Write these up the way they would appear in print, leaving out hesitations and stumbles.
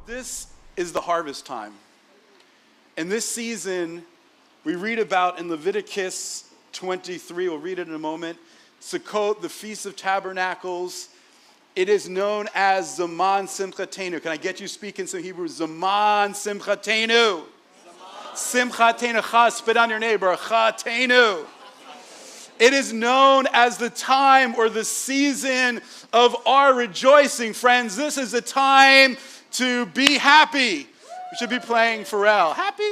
This is the harvest time. And this season, we read about in Leviticus 23, we'll read it in a moment, Sukkot, the Feast of Tabernacles. It is known as Zaman Simchatenu. Can I get you speaking some Hebrew? Zaman Simchatenu. Simchatenu. Spit on your neighbor. Chatenu. It is known as the time or the season of our rejoicing, friends. This is a time to be happy. We should be playing Pharrell. Happy.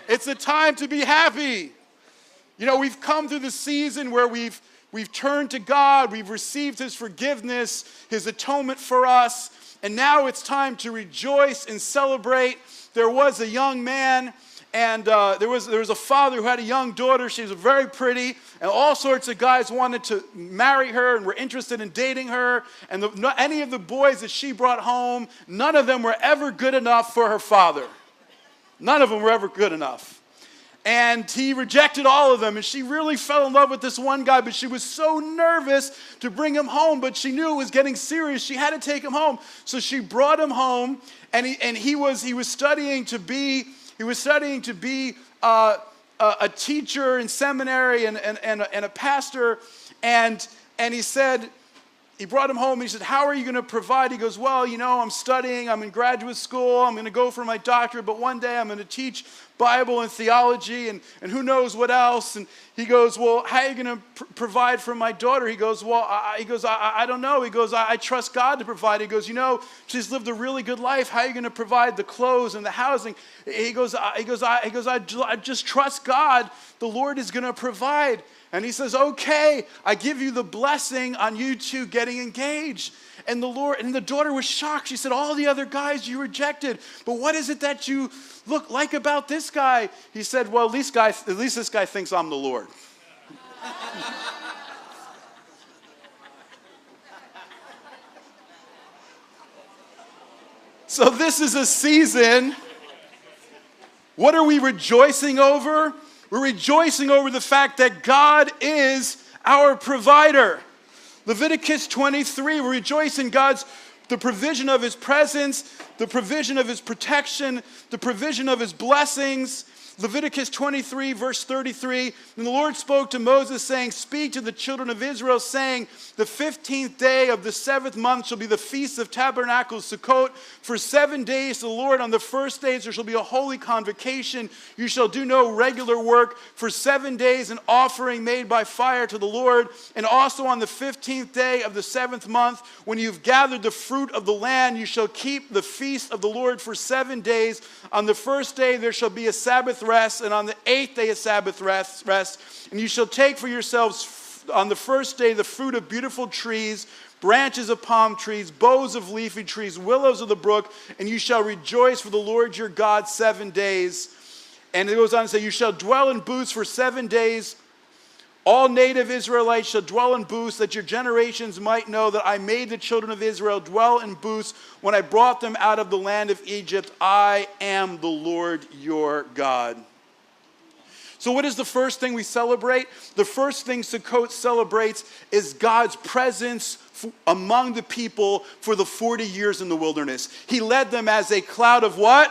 It's a time to be happy. You know, we've come through the season where we've turned to God. We've received His forgiveness, His atonement for us. And now it's time to rejoice and celebrate. There was a young man, and there was a father who had a young daughter. She was very pretty, and all sorts of guys wanted to marry her and were interested in dating her. And any of the boys that she brought home, none of them were ever good enough for her father. None of them were ever good enough. And he rejected all of them, and she really fell in love with this one guy, but she was so nervous to bring him home, but she knew it was getting serious. She had to take him home. So she brought him home, and he was studying to be a teacher in seminary and a pastor, and he said, he brought him home. He said, how are you going to provide? He goes, well, you know, I'm studying. I'm in graduate school. I'm going to go for my doctorate, but one day I'm going to teach Bible and theology and who knows what else. And he goes, well, how are you going to provide for my daughter? He goes, well, I don't know. He goes, I trust God to provide. He goes, you know, she's lived a really good life. How are you going to provide the clothes and the housing? He goes, I just trust God. The Lord is going to provide. And he says, okay, I give you the blessing on you two getting engaged. And the daughter was shocked. She said, all the other guys you rejected, but what is it that you look like about this guy? He said, well, at least this guy thinks I'm the Lord. So this is a season. What are we rejoicing over? We're rejoicing over the fact that God is our provider. Leviticus 23, we rejoice in the provision of His presence, the provision of His protection, the provision of His blessings. Leviticus 23, verse 33, and the Lord spoke to Moses, saying, speak to the children of Israel, saying, the 15th day of the 7th month shall be the Feast of Tabernacles, Sukkot. For 7 days to the Lord. On the first days there shall be a holy convocation. You shall do no regular work. For 7 days an offering made by fire to the Lord. And also on the 15th day of the 7th month, when you've gathered the fruit of the land, you shall keep the feast of the Lord for 7 days. On the first day there shall be a Sabbath rest, and on the 8th day a Sabbath rest. And you shall take for yourselves on the first day the fruit of beautiful trees, branches of palm trees, boughs of leafy trees, willows of the brook, and you shall rejoice for the Lord your God 7 days. And it goes on to say, you shall dwell in booths for 7 days. All native Israelites shall dwell in booths, that your generations might know that I made the children of Israel dwell in booths when I brought them out of the land of Egypt. I am the Lord your God. So what is the first thing we celebrate? The first thing Sukkot celebrates is God's presence among the people for the 40 years in the wilderness. He led them as a cloud of what?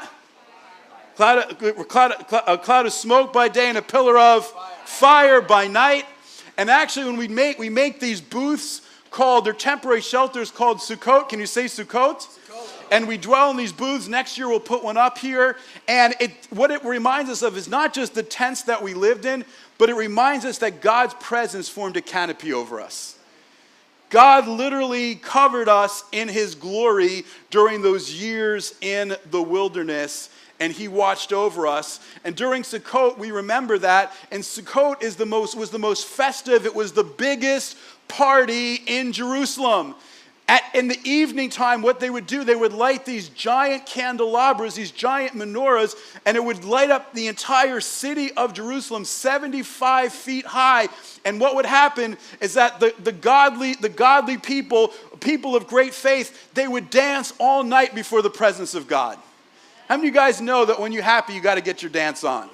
A cloud of smoke by day and a pillar of fire by night. And actually when we make these booths they're temporary shelters called Sukkot. Can you say Sukkot? And we dwell in these booths. Next year we'll put one up here. And what it reminds us of is not just the tents that we lived in, but it reminds us that God's presence formed a canopy over us. God literally covered us in His glory during those years in the wilderness, and He watched over us. And during Sukkot, we remember that. And Sukkot was the most festive. It was the biggest party in Jerusalem. In the evening time, what they would do, they would light these giant candelabras, these giant menorahs, and it would light up the entire city of Jerusalem, 75 feet high. And what would happen is that the godly people of great faith, they would dance all night before the presence of God. How many of you guys know that when you're happy, you got to get your dance on?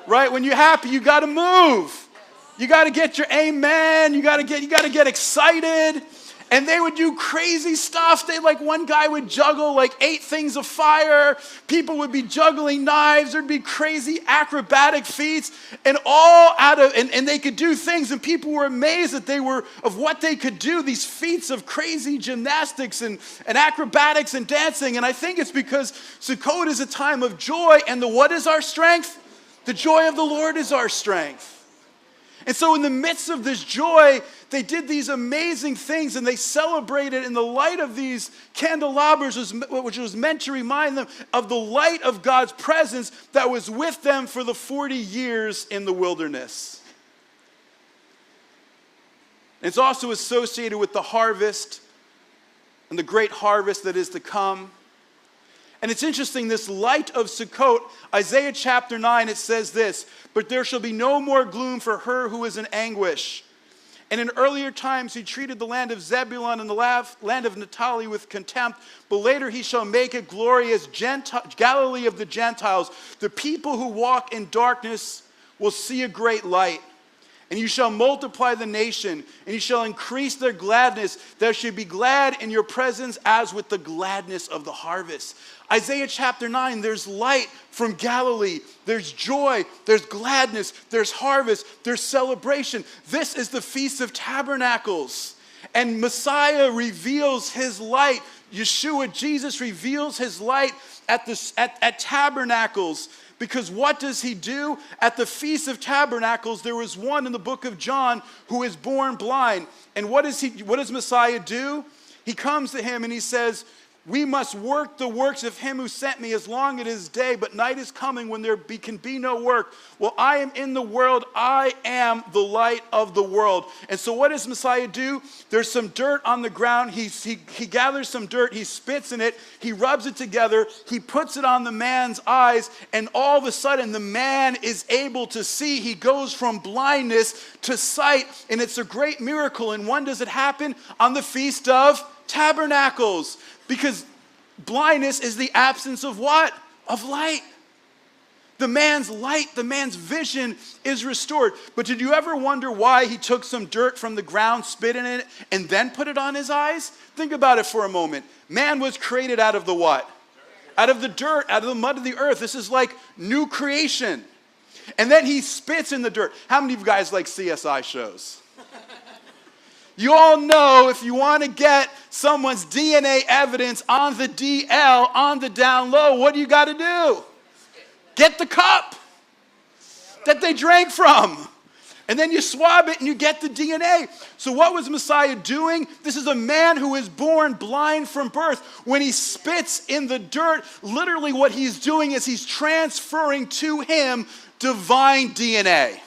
Right? When you're happy, you got to move. You got to get your amen. You got to get excited. And they would do crazy stuff. One guy would juggle 8 things of fire. People would be juggling knives. There'd be crazy acrobatic feats, and and they could do things, and people were amazed of what they could do, these feats of crazy gymnastics and acrobatics and dancing. And I think it's because Sukkot is a time of joy, and what is our strength? The joy of the Lord is our strength. And so in the midst of this joy, they did these amazing things, and they celebrated in the light of these candelabras, which was meant to remind them of the light of God's presence that was with them for the 40 years in the wilderness. It's also associated with the harvest and the great harvest that is to come. And it's interesting, this light of Sukkot, Isaiah chapter 9, it says this, "But there shall be no more gloom for her who is in anguish. And in earlier times he treated the land of Zebulun and the land of Naphtali with contempt, but later he shall make it glorious, Galilee of the Gentiles. The people who walk in darkness will see a great light. And you shall multiply the nation, and you shall increase their gladness. There shall be glad in your presence as with the gladness of the harvest." Isaiah chapter 9, there's light from Galilee. There's joy, there's gladness, there's harvest, there's celebration. This is the Feast of Tabernacles. And Messiah reveals his light. Yeshua, Jesus reveals his light at Tabernacles. Because what does he do? At the Feast of Tabernacles, there was one in the book of John who is born blind. And what does Messiah do? He comes to him and he says, "We must work the works of him who sent me as long as it is day, but night is coming when there can be no work. Well, I am in the world. I am the light of the world." And so what does Messiah do? There's some dirt on the ground. He gathers some dirt. He spits in it. He rubs it together. He puts it on the man's eyes. And all of a sudden, the man is able to see. He goes from blindness to sight. And it's a great miracle. And when does it happen? On the Feast of Tabernacles. Because blindness is the absence of what? Of light. The man's light, the man's vision is restored. But did you ever wonder why he took some dirt from the ground, spit in it, and then put it on his eyes? Think about it for a moment. Man was created out of the what? Out of the dirt, out of the mud of the earth. This is like new creation. And then he spits in the dirt. How many of you guys like CSI shows? You all know if you want to get someone's DNA evidence on the DL, on the down low, what do you got to do? Get the cup that they drank from. And then you swab it and you get the DNA. So what was Messiah doing? This is a man who is born blind from birth. When he spits in the dirt, literally what he's doing is he's transferring to him divine DNA.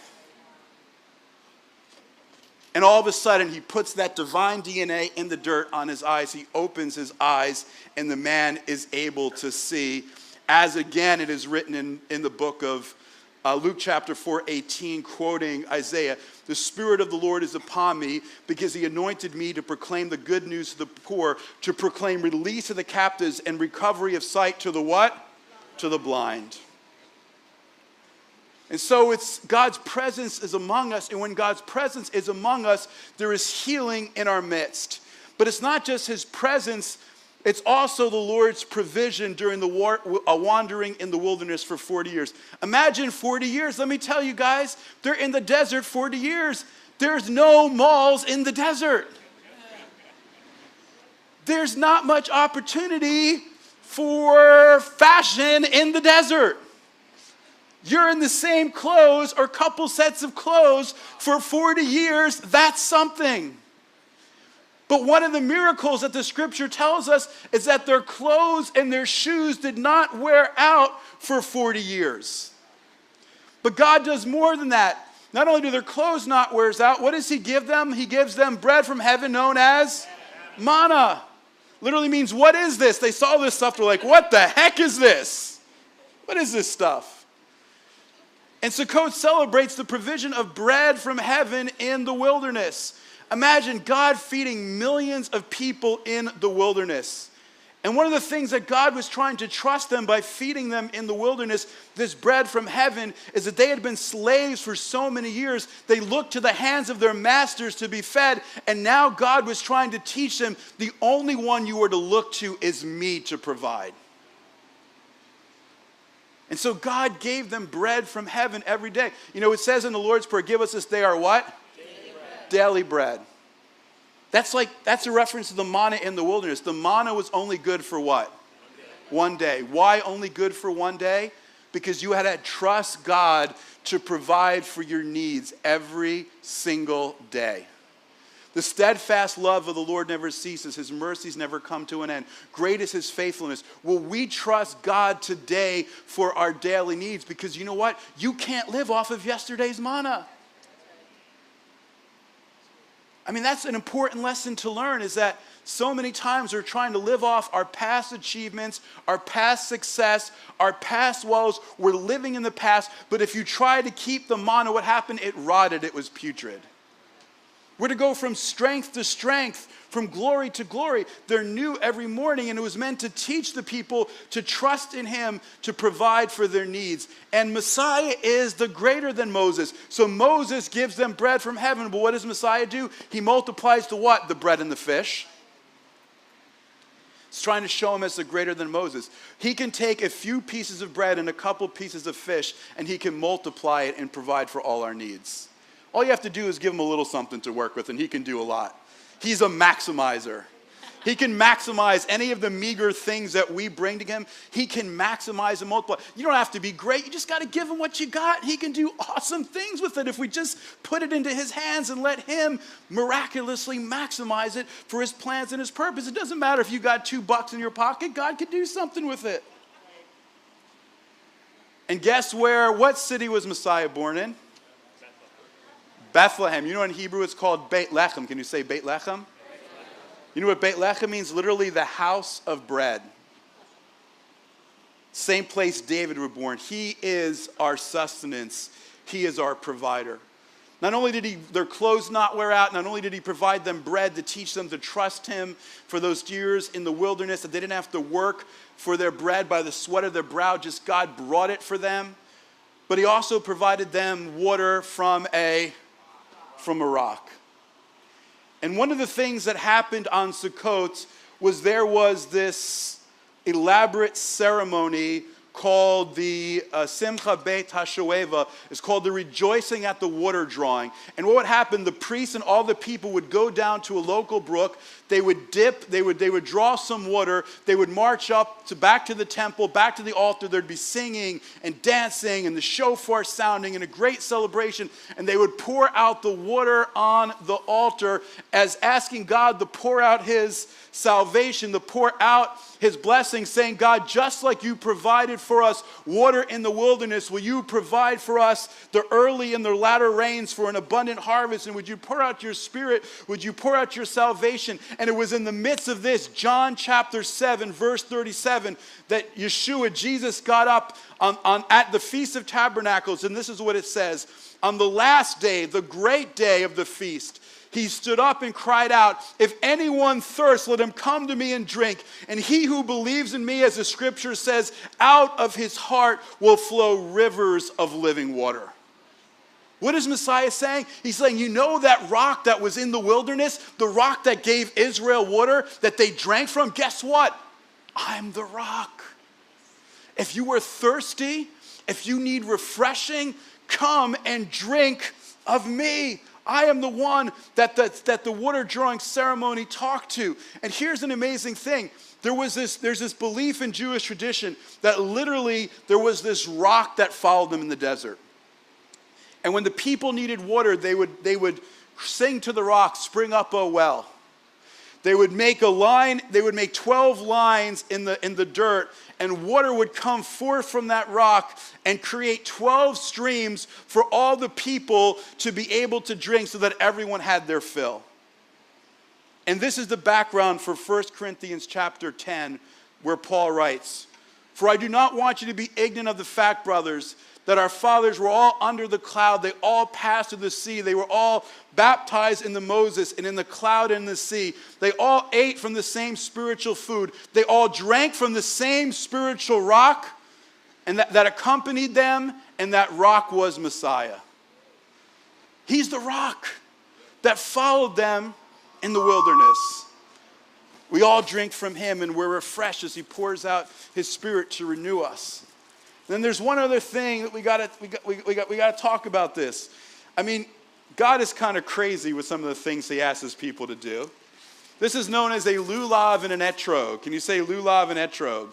And all of a sudden, he puts that divine DNA in the dirt on his eyes. He opens his eyes, and the man is able to see. As again, it is written in the book of Luke chapter 4:18, quoting Isaiah, "The Spirit of the Lord is upon me, because he anointed me to proclaim the good news to the poor, to proclaim release to the captives and recovery of sight to the what? To the blind." And so it's God's presence is among us, and when God's presence is among us, there is healing in our midst. But it's not just his presence, it's also the Lord's provision during the wandering in the wilderness for 40 years. Imagine 40 years. Let me tell you guys, they're in the desert 40 years. There's no malls in the desert. There's not much opportunity for fashion in the desert. You're in the same clothes or couple sets of clothes for 40 years. That's something. But one of the miracles that the scripture tells us is that their clothes and their shoes did not wear out for 40 years. But God does more than that. Not only do their clothes not wear out, what does he give them? He gives them bread from heaven known as manna. Literally means, what is this? They saw this stuff, they're like, what the heck is this? What is this stuff? And Sukkot celebrates the provision of bread from heaven in the wilderness. Imagine God feeding millions of people in the wilderness. And one of the things that God was trying to trust them by feeding them in the wilderness, this bread from heaven, is that they had been slaves for so many years. They looked to the hands of their masters to be fed. And now God was trying to teach them, the only one you are to look to is me to provide. And so God gave them bread from heaven every day. You know, it says in the Lord's Prayer, give us this day our what? Daily bread. Daily bread. That's a reference to the manna in the wilderness. The manna was only good for what? One day. Why only good for one day? Because you had to trust God to provide for your needs every single day. The steadfast love of the Lord never ceases. His mercies never come to an end. Great is his faithfulness. Will we trust God today for our daily needs? Because you know what? You can't live off of yesterday's manna. I mean, that's an important lesson to learn, is that so many times we're trying to live off our past achievements, our past success, our past woes. We're living in the past, but if you try to keep the manna, what happened? It rotted, it was putrid. We're to go from strength to strength, from glory to glory. They're new every morning, and it was meant to teach the people to trust in him to provide for their needs. And Messiah is the greater than Moses. So Moses gives them bread from heaven, but what does Messiah do? He multiplies the what? The bread and the fish. He's trying to show him as the greater than Moses. He can take a few pieces of bread and a couple pieces of fish, and he can multiply it and provide for all our needs. All you have to do is give him a little something to work with, and he can do a lot. He's a maximizer. He can maximize any of the meager things that we bring to him. He can maximize and multiply. You don't have to be great. You just got to give him what you got. He can do awesome things with it if we just put it into his hands and let him miraculously maximize it for his plans and his purpose. It doesn't matter if you got $2 in your pocket. God could do something with it. And guess what city was Messiah born in? Bethlehem. You know in Hebrew it's called Beit Lechem. Can you say Beit Lechem? You know what Beit Lechem means? Literally the house of bread. Same place David was born. He is our sustenance. He is our provider. Not only did their clothes not wear out, not only did he provide them bread to teach them to trust him for those years in the wilderness, that they didn't have to work for their bread by the sweat of their brow, just God brought it for them. But he also provided them water from a rock. And one of the things that happened on Sukkot was there was this elaborate ceremony called the Simcha Beit HaShoeva. It's called the rejoicing at the water drawing. And what would happen, the priests and all the people would go down to a local brook. They would dip, they would draw some water, they would march up back to the temple, back to the altar. There'd be singing and dancing and the shofar sounding and a great celebration. And they would pour out the water on the altar as asking God to pour out his salvation, to pour out his blessing, saying, God, just like you provided for us water in the wilderness, will you provide for us the early and the latter rains for an abundant harvest? And would you pour out your spirit? Would you pour out your salvation? And it was in the midst of this, John chapter 7, verse 37, that Yeshua, Jesus, got up at the Feast of Tabernacles. And this is what it says. On the last day, the great day of the feast, he stood up and cried out, if anyone thirsts, let him come to me and drink. And he who believes in me, as the scripture says, out of his heart will flow rivers of living water. What is Messiah saying? He's saying, you know that rock that was in the wilderness, the rock that gave Israel water that they drank from? Guess what? I'm the rock. If you are thirsty, if you need refreshing, come and drink of me. I am the one that the water drawing ceremony talked to. And here's an amazing thing. There's this belief in Jewish tradition that literally there was this rock that followed them in the desert. And when the people needed water, they would sing to the rock, spring up, O well. They would make a line, they would make 12 lines in the dirt, and water would come forth from that rock and create 12 streams for all the people to be able to drink so that everyone had their fill. And this is the background for 1 Corinthians chapter 10, where Paul writes, For I do not want you to be ignorant of the fact, brothers, that our fathers were all under the cloud. They all passed through the sea. They were all baptized in the Moses and in the cloud and the sea. They all ate from the same spiritual food. They all drank from the same spiritual rock and that accompanied them, and that rock was Messiah. He's the rock that followed them in the wilderness. We all drink from him, and we're refreshed as he pours out his Spirit to renew us. And then there's one other thing that we got to talk about this. I mean, God is kind of crazy with some of the things he asks his people to do. This is known as a lulav and an etrog. Can you say lulav and etrog?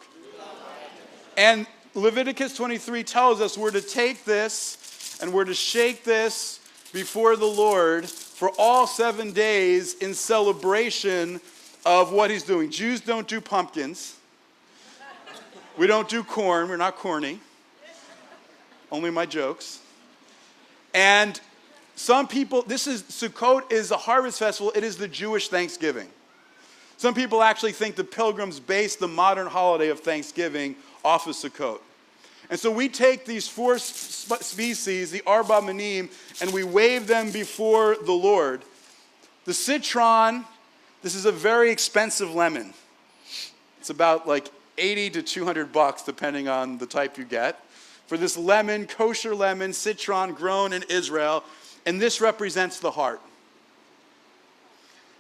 And Leviticus 23 tells us we're to take this and we're to shake this before the Lord for all 7 days in celebration of what he's doing. Jews don't do pumpkins. We don't do corn. We're not corny. Only my jokes. And some people, Sukkot is the harvest festival. It is the Jewish Thanksgiving. Some people actually think the pilgrims based the modern holiday of Thanksgiving off of Sukkot. And so we take these 4 species, the arba minim, and we wave them before the Lord. The citron, this is a very expensive lemon. It's about like $80 to $200 depending on the type you get. For this lemon, kosher lemon, citron grown in Israel, and this represents the heart.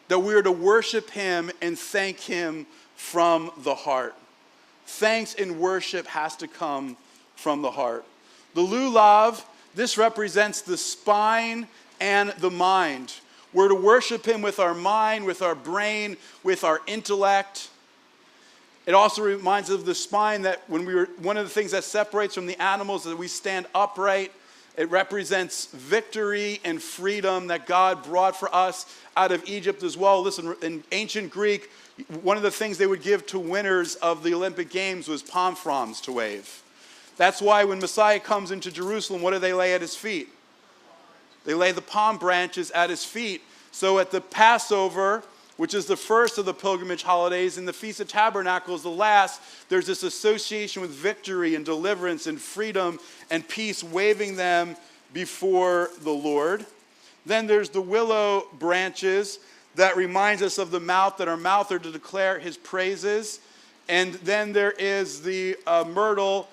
That we are to worship him and thank him from the heart. Thanks and worship has to come from the heart. The lulav, this represents the spine and the mind. We're to worship him with our mind, with our brain, with our intellect. It also reminds us of the spine that one of the things that separates from the animals is that we stand upright. It represents victory and freedom that God brought for us out of Egypt as well. Listen, in ancient Greek, one of the things they would give to winners of the Olympic Games was palm fronds to wave. That's why when Messiah comes into Jerusalem, what do they lay at his feet? They lay the palm branches at his feet. So at the Passover, which is the first of the pilgrimage holidays, and the Feast of Tabernacles, the last, there's this association with victory and deliverance and freedom and peace, waving them before the Lord. Then there's the willow branches that reminds us of the mouth, that our mouth are to declare his praises. And then there is the myrtle,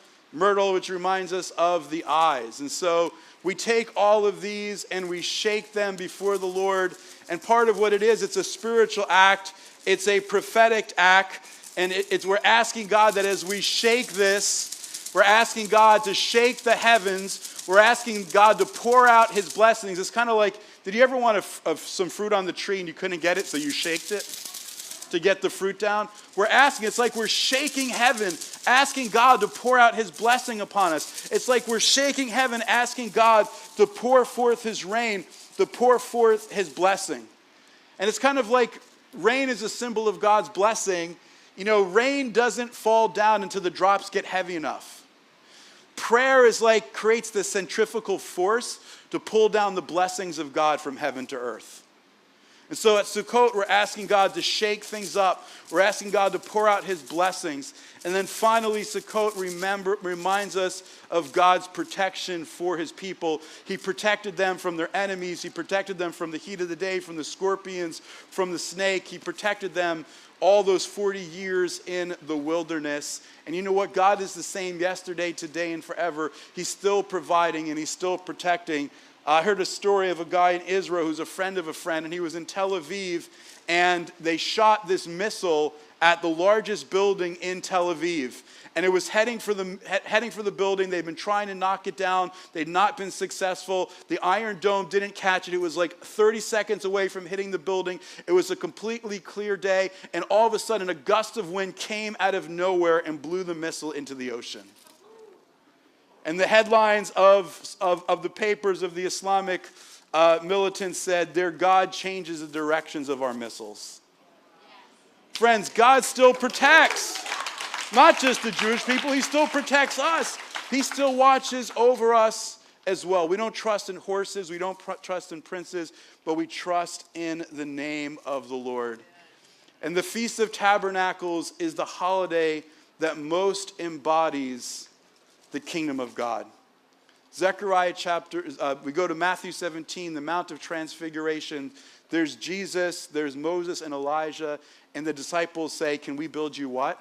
which reminds us of the eyes. And so we take all of these and we shake them before the Lord. And part of what it is, it's a spiritual act. It's a prophetic act. And we're asking God that as we shake this, we're asking God to shake the heavens. We're asking God to pour out his blessings. It's kind of like, did you ever want some fruit on the tree and you couldn't get it, so you shaked it to get the fruit down? We're asking, it's like we're shaking heaven, asking God to pour out his blessing upon us. It's like we're shaking heaven, asking God to pour forth his rain, to pour forth his blessing. And it's kind of like rain is a symbol of God's blessing. You know, rain doesn't fall down until the drops get heavy enough. Prayer is like creates the centrifugal force to pull down the blessings of God from heaven to earth. And so at Sukkot, we're asking God to shake things up. We're asking God to pour out his blessings. And then finally, Sukkot reminds us of God's protection for his people. He protected them from their enemies. He protected them from the heat of the day, from the scorpions, from the snake. He protected them all those 40 years in the wilderness. And you know what? God is the same yesterday, today, and forever. He's still providing and he's still protecting. I heard a story of a guy in Israel who's a friend of a friend, and he was in Tel Aviv, and they shot this missile at the largest building in Tel Aviv. And it was heading for the building. They'd been trying to knock it down. They'd not been successful. The Iron Dome didn't catch it. It was like 30 seconds away from hitting the building. It was a completely clear day. And all of a sudden, a gust of wind came out of nowhere and blew the missile into the ocean. And the headlines of the papers of the Islamic militants said, "Their God changes the directions of our missiles." Friends, God still protects. Not just the Jewish people, he still protects us. He still watches over us as well. We don't trust in horses, we don't trust in princes, but we trust in the name of the Lord. And the Feast of Tabernacles is the holiday that most embodies the kingdom of God. Zechariah we go to Matthew 17, the Mount of Transfiguration. There's Jesus, there's Moses and Elijah, and the disciples say, can we build you what?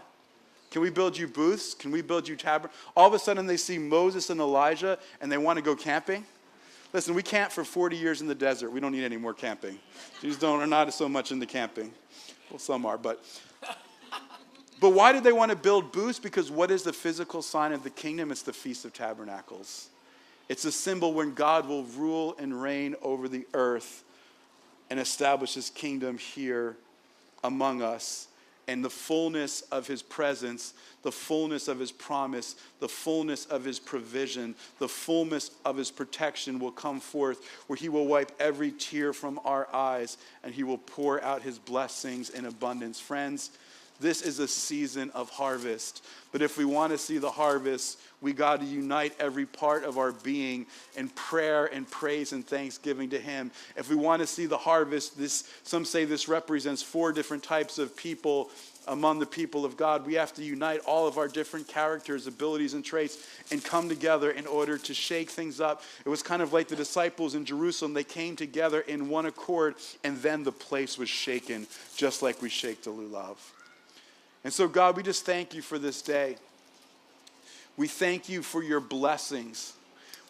Can we build you booths? Can we build you tabernacles? All of a sudden they see Moses and Elijah and they want to go camping. Listen, we camped for 40 years in the desert. We don't need any more camping. Jews are not so much into camping. Well, some are, but why did they want to build booths? Because what is the physical sign of the kingdom? It's the Feast of Tabernacles. It's a symbol when God will rule and reign over the earth and establish his kingdom here among us. And the fullness of his presence, the fullness of his promise, the fullness of his provision, the fullness of his protection will come forth, where he will wipe every tear from our eyes and he will pour out his blessings in abundance. Friends, this is a season of harvest. But if we want to see the harvest, we got to unite every part of our being in prayer and praise and thanksgiving to him. If we want to see the harvest, some say this represents 4 different types of people among the people of God. We have to unite all of our different characters, abilities, and traits and come together in order to shake things up. It was kind of like the disciples in Jerusalem. They came together in one accord, and then the place was shaken, just like we shake the lulav. And so, God, we just thank you for this day. We thank you for your blessings.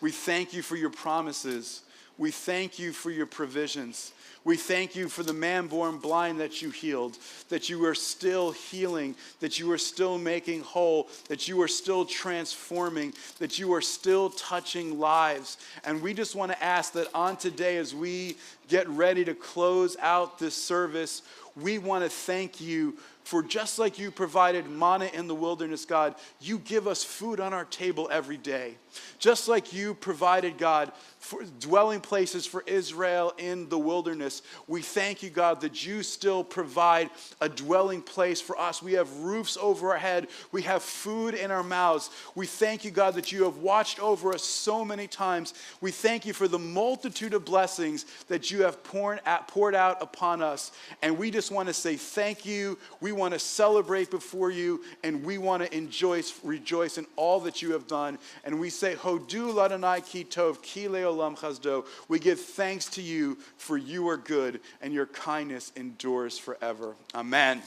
We thank you for your promises. We thank you for your provisions. We thank you for the man born blind that you healed, that you are still healing, that you are still making whole, that you are still transforming, that you are still touching lives. And we just want to ask that on today, as we get ready to close out this service, we want to thank you for, just like you provided manna in the wilderness, God, you give us food on our table every day. Just like you provided, God, for dwelling places for Israel in the wilderness, we thank you, God, that you still provide a dwelling place for us. We have roofs over our head. We have food in our mouths. We thank you, God, that you have watched over us so many times. We thank you for the multitude of blessings that you have poured out upon us. And we just want to say thank you. We want to celebrate before you, and we want to rejoice in all that you have done. And we say, Hodu Ladonai Ki Tov, Ki Leolam Chazdo. We give thanks to you, for you are good, and your kindness endures forever. Amen.